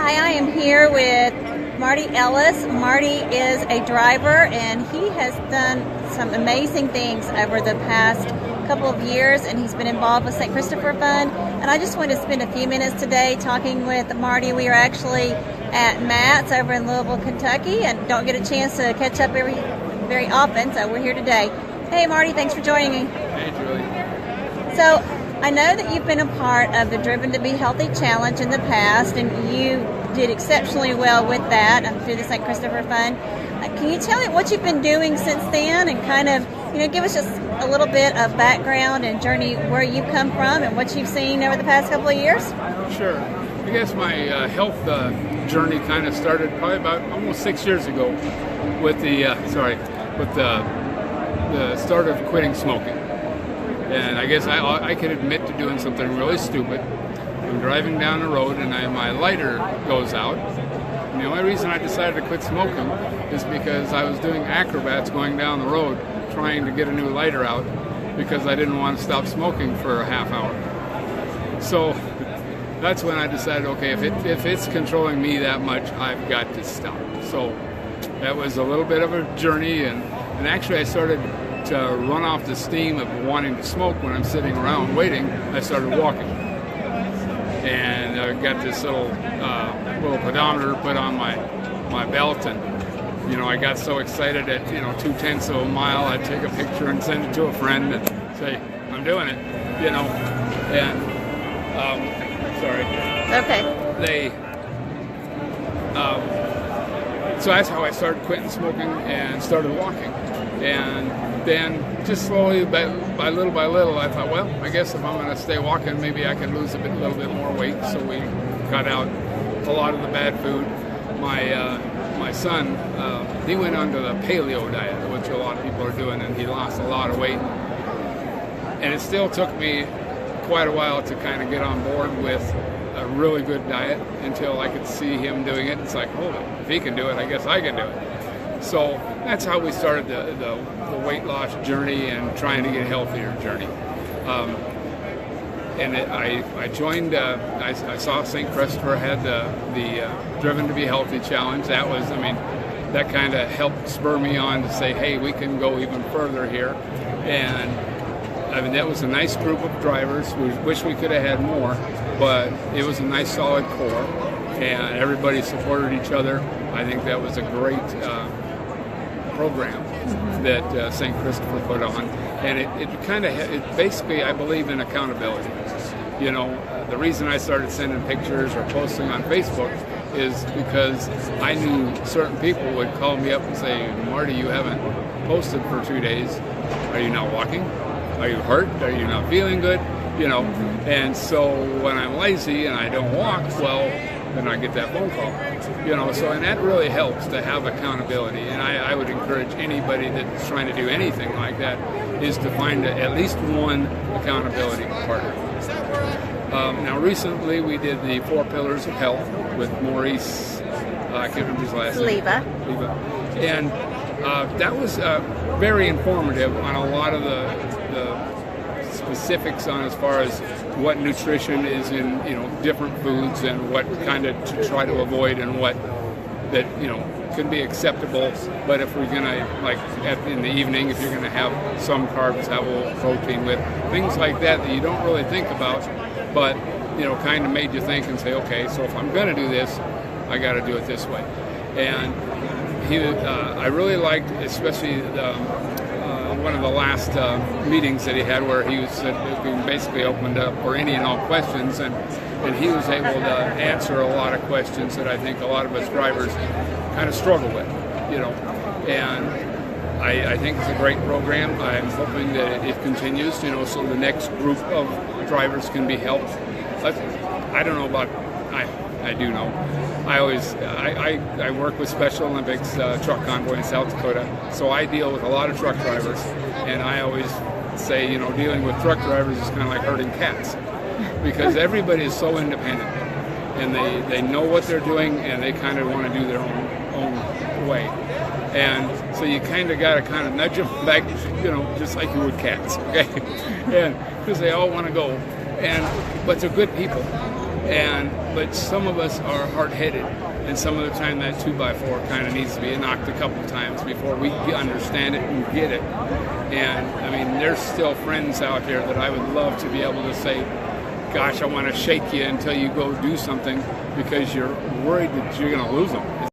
Hi, I am here with Marty Ellis. Marty is a driver, and he has done some amazing things over the past couple of years, and he's been involved with St. Christopher Fund. And I just want to spend a few minutes today talking with Marty. We are actually at Matt's over in Louisville, Kentucky, and don't get a chance to catch up very often, so we're here today. Hey, Marty, thanks for joining me. Hey, Julie. So, I know that you've been a part of the Driven to Be Healthy Challenge in the past, and you did exceptionally well with that through the St. Christopher Fund. Can you tell me what you've been doing since then, and kind of, give us just a little bit of background and journey where you've come from and what you've seen over the past couple of years? Sure. I guess my health journey kind of started probably about almost 6 years ago with the start of quitting smoking. And I guess I could admit to doing something really stupid. I'm driving down the road and my lighter goes out. And the only reason I decided to quit smoking is because I was doing acrobats going down the road trying to get a new lighter out because I didn't want to stop smoking for a half hour. So that's when I decided, okay, if it's controlling me that much, I've got to stop. So that was a little bit of a journey, and actually I started to run off the steam of wanting to smoke when I'm sitting around waiting. I started walking, and I got this little pedometer put on my belt, and I got so excited at 0.2 of a mile, I'd take a picture and send it to a friend and say I'm doing it, and sorry. Okay. So that's how I started quitting smoking and started walking. And then just slowly, by little, I thought, well, I guess if I'm going to stay walking, maybe I can lose a little bit more weight. So we cut out a lot of the bad food. My son, he went onto the paleo diet, which a lot of people are doing, and he lost a lot of weight. And it still took me quite a while to kind of get on board with a really good diet until I could see him doing it. It's like, hold on, if he can do it, I guess I can do it. So that's how we started the weight loss journey and trying to get a healthier journey. I joined, I saw St. Christopher had the Driven to Be Healthy Challenge. That was, that kind of helped spur me on to say, hey, we can go even further here. And that was a nice group of drivers. We wish we could have had more, but it was a nice solid core, and everybody supported each other. I think that was a great program that St. Christopher put on, and it basically, I believe in accountability. The reason I started sending pictures or posting on Facebook is because I knew certain people would call me up and say, Marty, you haven't posted for 2 days. Are you not walking? Are you hurt? Are you not feeling good? And so when I'm lazy and I don't walk, well, then I get that phone call. And that really helps to have accountability. And I would encourage anybody that's trying to do anything like that is to find at least one accountability partner. Now, recently we did the 4 Pillars of Health with Maurice, I can't remember his last name. Leva. And that was very informative on a lot of the specifics on as far as what nutrition is in different foods and what kind of to try to avoid and what that can be acceptable. But if we're gonna in the evening, if you're gonna have some carbs, have a little protein with things like that you don't really think about, but kind of made you think and say, okay, so if I'm gonna do this, I got to do it this way. And I really liked, especially one of the last meetings that he had where he basically opened up for any and all questions, and he was able to answer a lot of questions that I think a lot of us drivers kind of struggle with, and I think it's a great program. I'm hoping that it continues, so the next group of drivers can be helped. I don't know about, I do know. I work with Special Olympics truck convoy in South Dakota, so I deal with a lot of truck drivers, and I always say, dealing with truck drivers is kind of like herding cats, because everybody is so independent, and they know what they're doing, and they kind of want to do their own way. And so you kind of got to kind of nudge them back, just like you would cats, okay? And because they all want to go, but they're good people. But some of us are hard-headed, and some of the time that 2x4 kind of needs to be knocked a couple times before we understand it and get it. And I mean, there's still friends out there that I would love to be able to say, gosh, I want to shake you until you go do something, because you're worried that you're going to lose them.